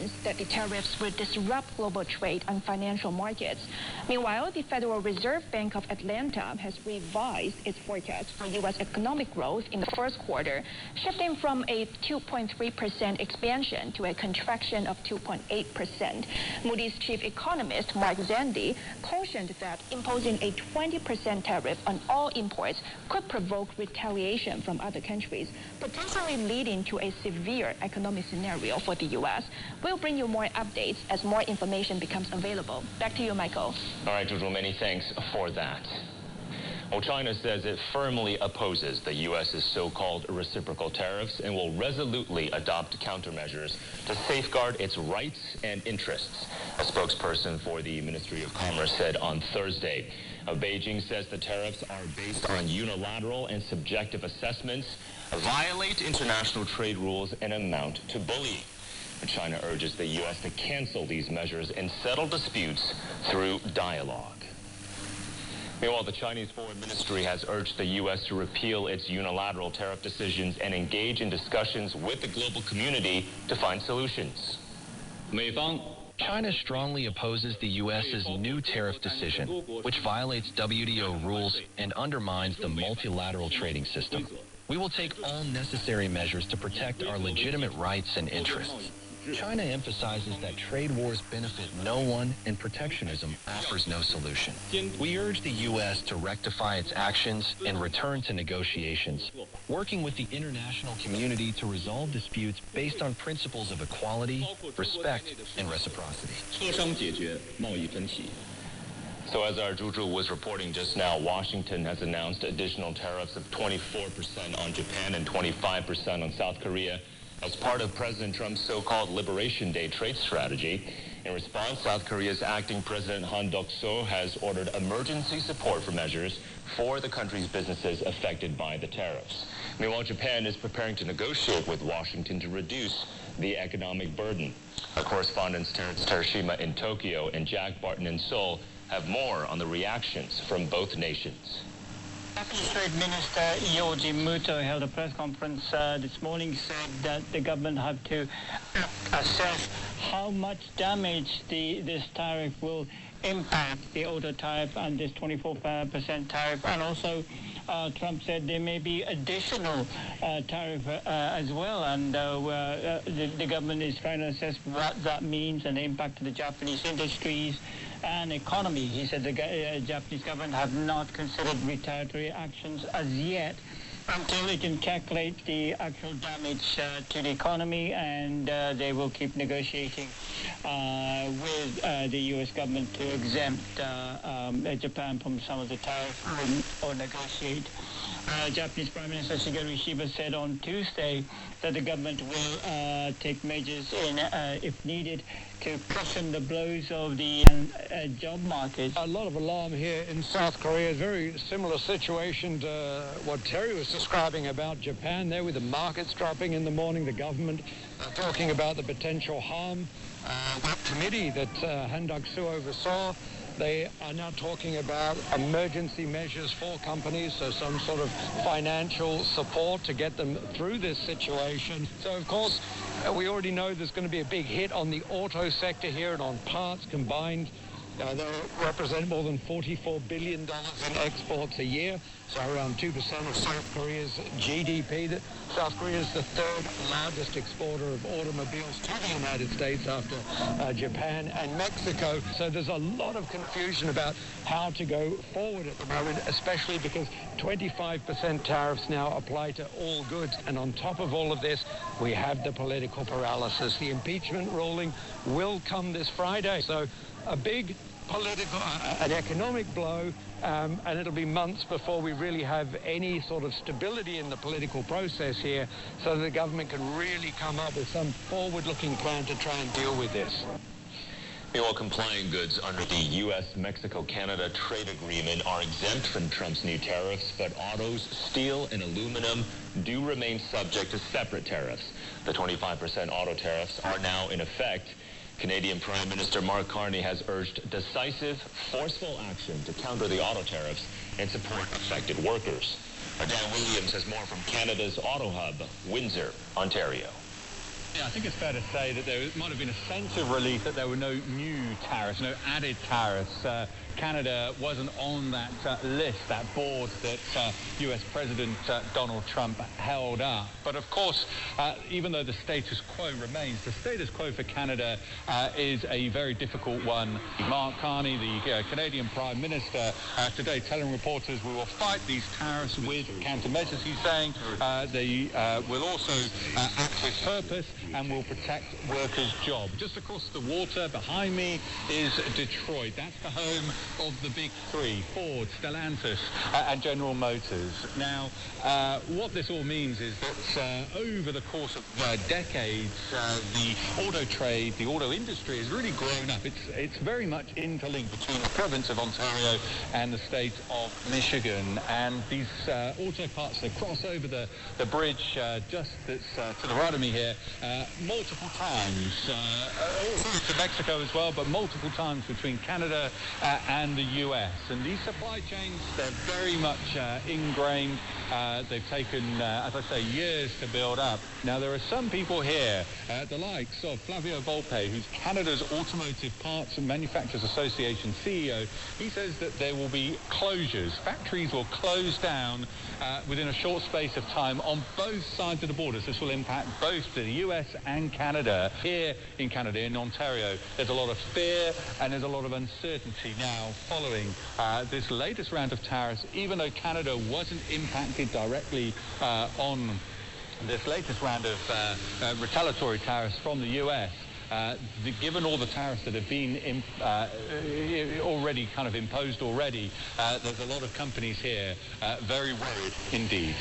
concerns that the tariffs will disrupt global trade and financial markets. Meanwhile, the Federal Reserve Bank of Atlanta has revised its forecast for U.S. economic growth in the first quarter, shifting from a 2.3% expansion to a contraction of 2.8%. Moody's chief economist Mark Zandi cautioned that imposing a 20% tariff on all imports could provoke retaliation from other countries, potentially leading to a severe economic scenario for the U.S. We'll bring you more updates as more information becomes available. Back to you, Michael. All right, Zhuzhu, many thanks for that. Well, China says it firmly opposes the U.S.'s so-called reciprocal tariffs and will resolutely adopt countermeasures to safeguard its rights and interests. A spokesperson for the Ministry of Commerce said on Thursday. Beijing says the tariffs are based on unilateral and subjective assessments, violate international trade rules, and amount to bullying. China urges the U.S. to cancel these measures and settle disputes through dialogue. Meanwhile, the Chinese Foreign Ministry has urged the U.S. to repeal its unilateral tariff decisions and engage in discussions with the global community to find solutions. China strongly opposes the U.S.'s new tariff decision, which violates WTO rules and undermines the multilateral trading system. We will take all necessary measures to protect our legitimate rights and interests. China emphasizes that trade wars benefit no one and protectionism offers no solution. We urge the U.S. to rectify its actions and return to negotiations, working with the international community to resolve disputes based on principles of equality, respect, and reciprocity. So as our Zhuzhu was reporting just now, Washington has announced additional tariffs of 24% on Japan and 25% on South Korea as part of President Trump's so-called Liberation Day trade strategy. In response, South Korea's acting President Han Duck-seo has ordered emergency support for measures for the country's businesses affected by the tariffs. Meanwhile, Japan is preparing to negotiate with Washington to reduce the economic burden. Our correspondents Terence Terashima in Tokyo and Jack Barton in Seoul have more on the reactions from both nations. Japanese Trade Minister Yoji Muto held a press conference this morning, said that the government have to assess how much damage this tariff will impact the auto tariff and this 24% tariff. And also Trump said there may be additional tariff as well. And the government is trying to assess what that means and the impact to the Japanese industries and economy. He said the Japanese government have not considered retaliatory actions as yet until they can calculate the actual damage to the economy, and they will keep negotiating with the U.S. government to exempt Japan from some of the tariff or negotiate. Japanese Prime Minister Shigeru Ishiba said on Tuesday that the government will take measures if needed to cushion the blows of the job market. A lot of alarm here in South Korea. Very similar situation to what Terry was describing about Japan there, with the markets dropping in the morning, the government talking about the potential harm. That committee that Han Duck-seo oversaw, they are now talking about emergency measures for companies, so some sort of financial support to get them through this situation. So, of course, we already know there's going to be a big hit on the auto sector here and on parts combined. They represent more than $44 billion in exports a year, so around 2% of South Korea's GDP. South Korea is the third largest exporter of automobiles to the United States after Japan and Mexico. So there's a lot of confusion about how to go forward at the moment, especially because 25% tariffs now apply to all goods. And on top of all of this, we have the political paralysis. The impeachment ruling will come this Friday. So a big political, an economic blow, and it'll be months before we really have any sort of stability in the political process here, so that the government can really come up with some forward-looking plan to try and deal with this. Meanwhile, complying goods under the U.S.-Mexico-Canada trade agreement are exempt from Trump's new tariffs, but autos, steel, and aluminum do remain subject to separate tariffs. The 25% auto tariffs are now in effect. Canadian Prime Minister Mark Carney has urged decisive, forceful action to counter the auto tariffs and support affected workers. Dan Williams has more from Canada's auto hub, Windsor, Ontario. Yeah, I think it's fair to say that there might have been a sense of relief that there were no new tariffs, no added tariffs. Canada wasn't on that list, that board that US President Donald Trump held up. But of course, even though the status quo remains, the status quo for Canada is a very difficult one. Mark Carney, the Canadian Prime Minister, today telling reporters we will fight these tariffs with countermeasures. He's saying they will also act with purpose and will protect workers' jobs. Just across the water behind me is Detroit. That's the home of the big three, Ford, Stellantis, and General Motors. Now, what this all means is that over the course of decades, the auto trade, the auto industry has really grown up. It's very much interlinked between the province of Ontario and the state of Michigan. And these auto parts that cross over the bridge just that's to the right of me here multiple times, also to Mexico as well, but multiple times between Canada and the US. And these supply chains, they're very much ingrained. They've taken, as I say, years to build up. Now, there are some people here, the likes of Flavio Volpe, who's Canada's Automotive Parts and Manufacturers Association CEO. He says that there will be closures. Factories will close down within a short space of time on both sides of the borders. This will impact both the US and Canada. Here in Canada, in Ontario, there's a lot of fear and there's a lot of uncertainty now following this latest round of tariffs. Even though Canada wasn't impacted directly on this latest round of retaliatory tariffs from the US, given all the tariffs that have been already kind of imposed already, there's a lot of companies here very worried indeed.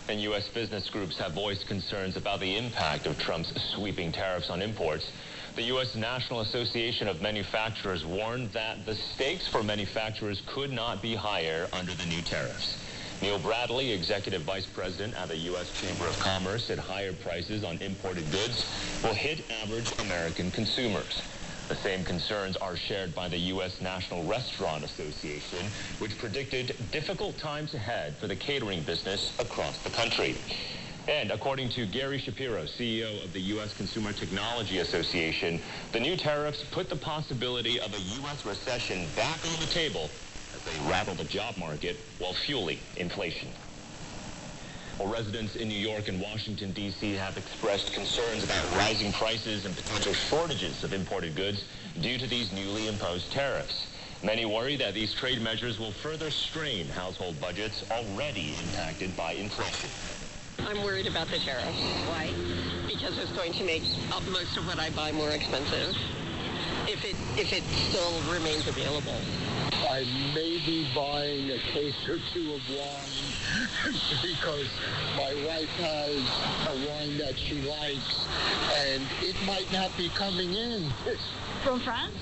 And U.S. business groups have voiced concerns about the impact of Trump's sweeping tariffs on imports. The U.S. National Association of Manufacturers warned that the stakes for manufacturers could not be higher under the new tariffs. Neil Bradley, Executive Vice President at the U.S. Chamber of Commerce, said higher prices on imported goods will hit average American consumers. The same concerns are shared by the U.S. National Restaurant Association, which predicted difficult times ahead for the catering business across the country. And according to Gary Shapiro, CEO of the U.S. Consumer Technology Association, the new tariffs put the possibility of a U.S. recession back on the table as they rattle the job market while fueling inflation. Well, residents in New York and Washington, D.C. have expressed concerns about rising prices and potential shortages of imported goods due to these newly imposed tariffs. Many worry that these trade measures will further strain household budgets already impacted by inflation. I'm worried about the tariffs. Why? Because it's going to make most of what I buy more expensive if it still remains available. I may be buying a case or two of wine because my wife has a wine that she likes, and it might not be coming in. From France?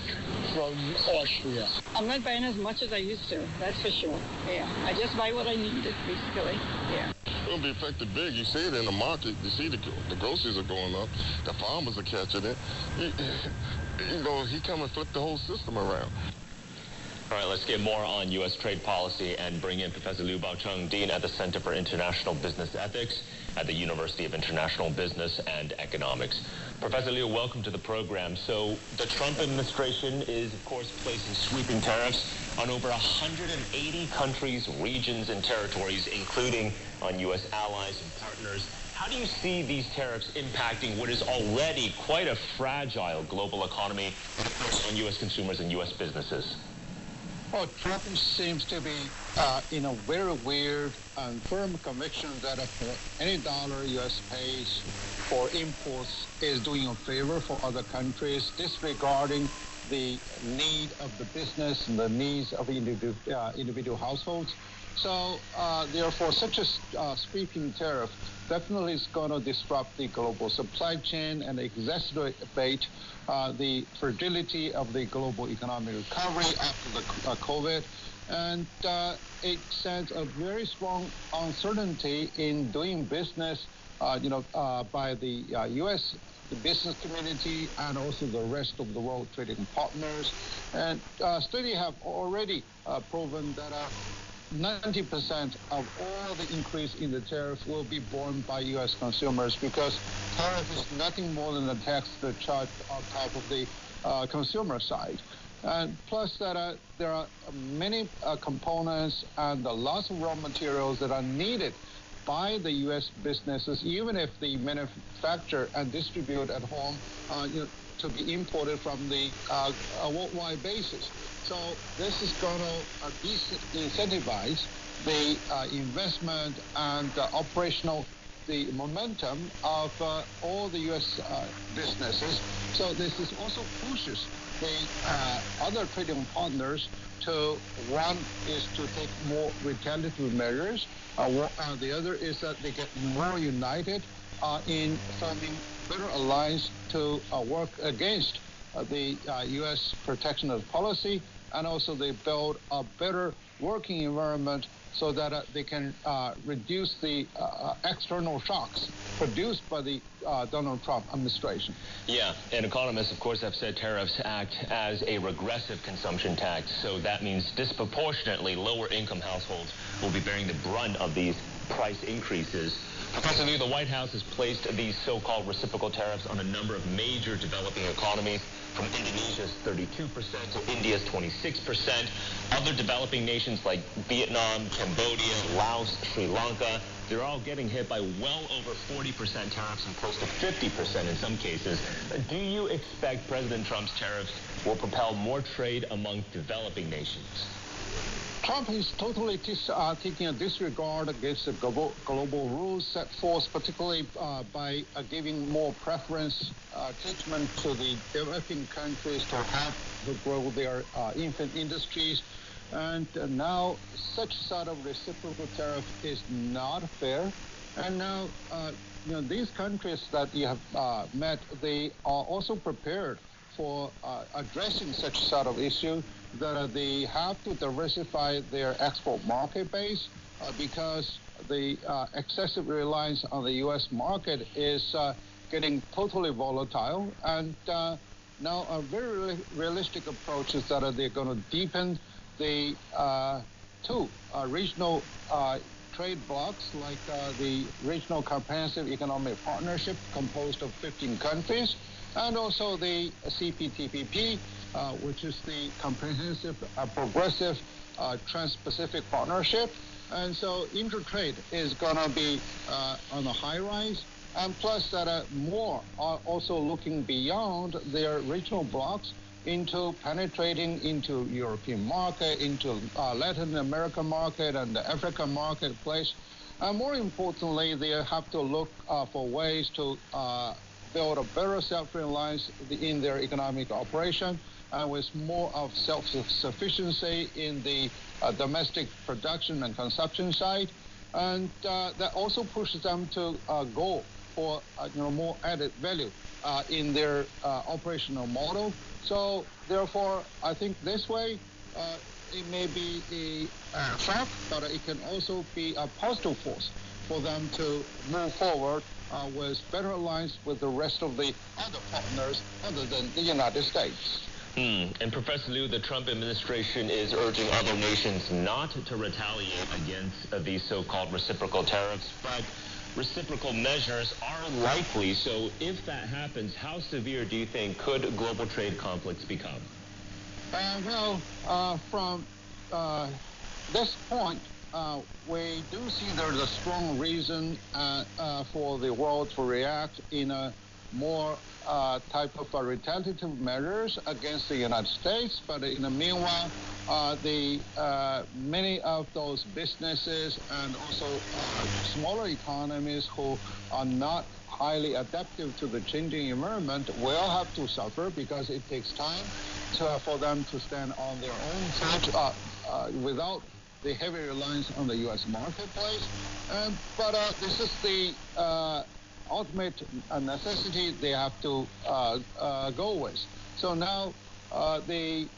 From Austria. I'm not buying as much as I used to, that's for sure. Yeah, I just buy what I need, basically. Yeah. It's going to be affected big. You see it in the market. You see the groceries are going up. The farmers are catching it. He come and flip the whole system around. All right, let's get more on U.S. trade policy and bring in Professor Liu Baocheng, Dean at the Center for International Business Ethics at the University of International Business and Economics. Professor Liu, welcome to the program. So the Trump administration is, of course, placing sweeping tariffs on over 180 countries, regions, and territories, including on U.S. allies and partners. How do you see these tariffs impacting what is already quite a fragile global economy, and of course, on U.S. consumers and U.S. businesses? Well, Trump seems to be in a very weird and firm conviction that for any dollar U.S. pays for imports is doing a favor for other countries, disregarding the need of the business and the needs of individual households. So, therefore, such a sweeping tariff definitely is going to disrupt the global supply chain and exacerbate the fragility of the global economic recovery after the COVID. And it sends a very strong uncertainty in doing business, by the U.S. the business community and also the rest of the world trading partners. And studies have already proven that 90% of all the increase in the tariff will be borne by U.S. consumers, because tariff is nothing more than a tax that's charged on top of the consumer side. And plus that there are many components and lots of raw materials that are needed by the U.S. businesses, even if they manufacture and distribute at home, to be imported from the worldwide basis. So this is going to incentivize the investment and operational the momentum of all the U.S. businesses. So this is also pushes the other trading partners to, one is to take more retaliatory measures. The other is that they get more united in forming better alliance to work against the U.S. protectionist policy, and also they build a better working environment so that they can reduce the external shocks produced by the Donald Trump administration. Yeah, and economists, of course, have said tariffs act as a regressive consumption tax, so that means disproportionately lower-income households will be bearing the brunt of these price increases. Professor Liu, the White House has placed these so-called reciprocal tariffs on a number of major developing economies, from Indonesia's 32% to India's 26%. Other developing nations like Vietnam, Cambodia, Laos, Sri Lanka, they're all getting hit by well over 40% tariffs and close to 50% in some cases. Do you expect President Trump's tariffs will propel more trade among developing nations? Trump is totally taking a disregard against the global rules set forth, particularly by giving more preference treatment to the developing countries to help to grow their infant industries. And now such sort of reciprocal tariff is not fair. And now, these countries that you have met, they are also prepared for addressing such sort of issue, that they have to diversify their export market base because the excessive reliance on the U.S. market is getting totally volatile. And now a very realistic approach is that they're going to deepen the two regional trade blocs, like the Regional Comprehensive Economic Partnership composed of 15 countries, and also the CPTPP, which is the Comprehensive Progressive Trans-Pacific Partnership. And so intertrade is going to be on a high rise. And plus that more are also looking beyond their regional blocs into penetrating into European market, into Latin American market and the African marketplace. And more importantly, they have to look for ways to build a better self-reliance in their economic operation, with more of self-sufficiency in the domestic production and consumption side. And that also pushes them to go for more added value in their operational model. So therefore, I think this way, it may be a shock, but it can also be a positive force for them to move forward with better alliance with the rest of the other partners other than the United States. And Professor Liu, the Trump administration is urging other nations not to retaliate against these so-called reciprocal tariffs, but reciprocal measures are likely. So if that happens, how severe do you think could global trade conflicts become? From this point, we do see there's a strong reason for the world to react in a more type of retaliative measures against the United States. But in the meanwhile, many of those businesses and also smaller economies who are not highly adaptive to the changing environment will have to suffer, because it takes time for them to stand on their own feet without the heavy reliance on the U.S. marketplace. But this is the ultimate necessity they have to go with. So now the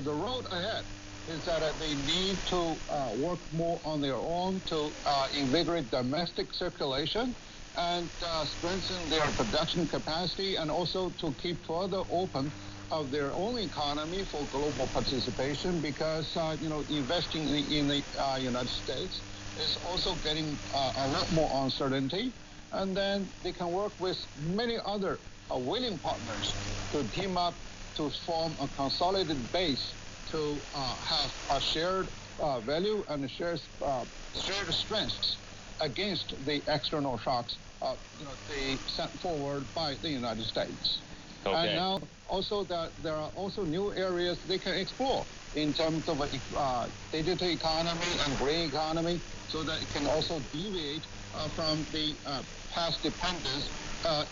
road ahead is that they need to work more on their own to invigorate domestic circulation and strengthen their production capacity, and also to keep further open of their own economy for global participation because, investing in the United States is also getting a lot more uncertainty. And then they can work with many other willing partners to team up to form a consolidated base to have a shared value and shared strengths against the external shocks they sent forward by the United States. Okay. And now also that there are also new areas they can explore in terms of digital economy and green economy, so that it can also deviate from the past dependence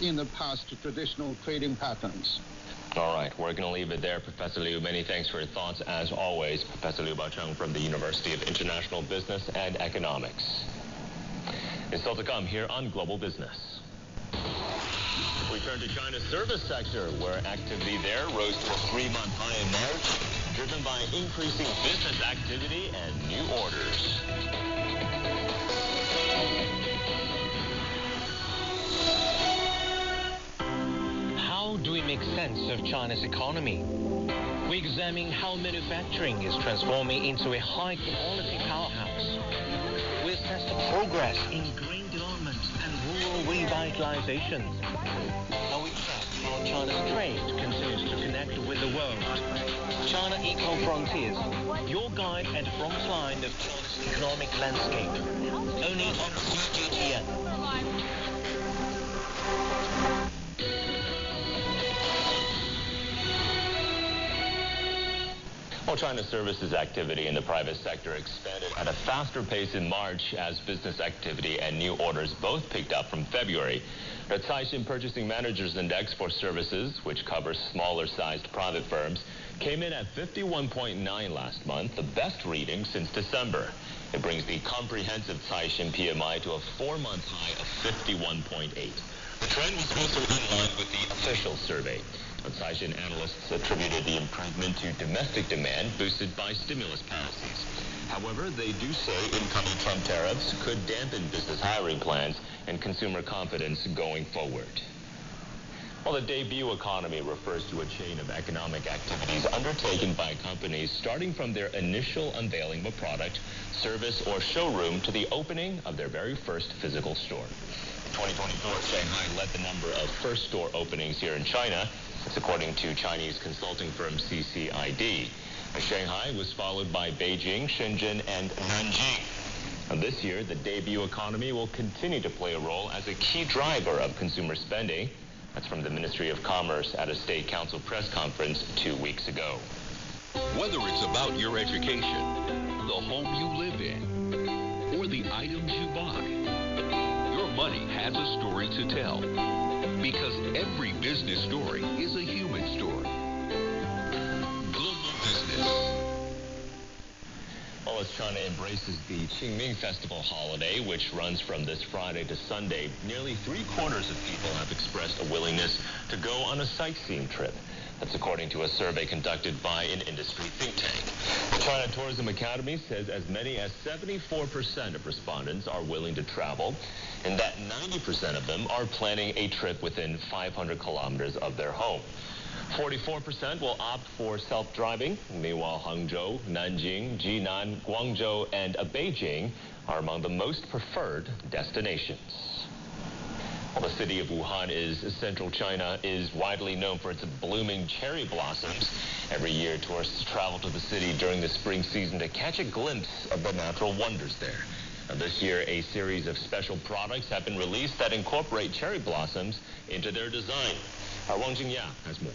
in the past traditional trading patterns. All right, we're going to leave it there, Professor Liu. Many thanks for your thoughts, as always. Professor Liu Baocheng from the University of International Business and Economics. It's still to come here on Global Business. We turn to China's service sector, where activity there rose to a 3-month high in March, driven by increasing business activity and new orders. How do we make sense of China's economy? We examine how manufacturing is transforming into a high-quality powerhouse. We assess the progress in green development and rural revitalization. And we track how China's trade continues to connect with the world. China Eco Frontiers, your guide at the front line of China's economic landscape. Only on CGTN. Well, China's services activity in the private sector expanded at a faster pace in March as business activity and new orders both picked up from February. The Caixin Purchasing Managers Index for services, which covers smaller-sized private firms, came in at 51.9 last month, the best reading since December. It brings the comprehensive Caixin PMI to a 4-month high of 51.8. The trend was also in line with the official survey. Caixin analysts attributed the improvement to domestic demand boosted by stimulus policies. However, they do say incoming Trump tariffs could dampen business hiring plans and consumer confidence going forward. Well, the debut economy refers to a chain of economic activities undertaken by companies starting from their initial unveiling of a product, service, or showroom to the opening of their very first physical store. In 2024, Shanghai led the number of first store openings here in China. That's according to Chinese consulting firm CCID. Shanghai was followed by Beijing, Shenzhen, and Nanjing. And this year, the debut economy will continue to play a role as a key driver of consumer spending. That's from the Ministry of Commerce at a State Council press conference 2 weeks ago. Whether it's about your education, the home you live in, or the items you buy, your money has a story to tell. Because every business story is a human story. Global Business. Well, as China embraces the Qingming Festival holiday, which runs from this Friday to Sunday, nearly 3/4 of people have expressed a willingness to go on a sightseeing trip. That's according to a survey conducted by an industry think tank. The China Tourism Academy says as many as 74% of respondents are willing to travel, and that 90% of them are planning a trip within 500 kilometers of their home. 44% will opt for self-driving. Meanwhile, Hangzhou, Nanjing, Jinan, Guangzhou, and Beijing are among the most preferred destinations. Well, the city of Wuhan central China is widely known for its blooming cherry blossoms. Every year, tourists travel to the city during the spring season to catch a glimpse of the natural wonders there. Now, this year, a series of special products have been released that incorporate cherry blossoms into their design. Wang Jingya has more.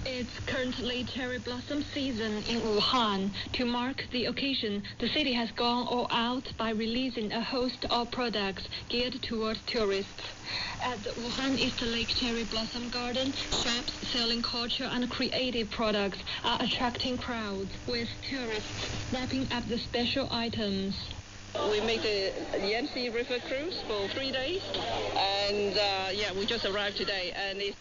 It's currently cherry blossom season in Wuhan. To mark the occasion, the city has gone all out by releasing a host of products geared towards tourists. At the Wuhan East Lake Cherry Blossom Garden, shops selling culture and creative products are attracting crowds, with tourists snapping up the special items. We made the Yangtze River cruise for 3 days, and we just arrived today, and it's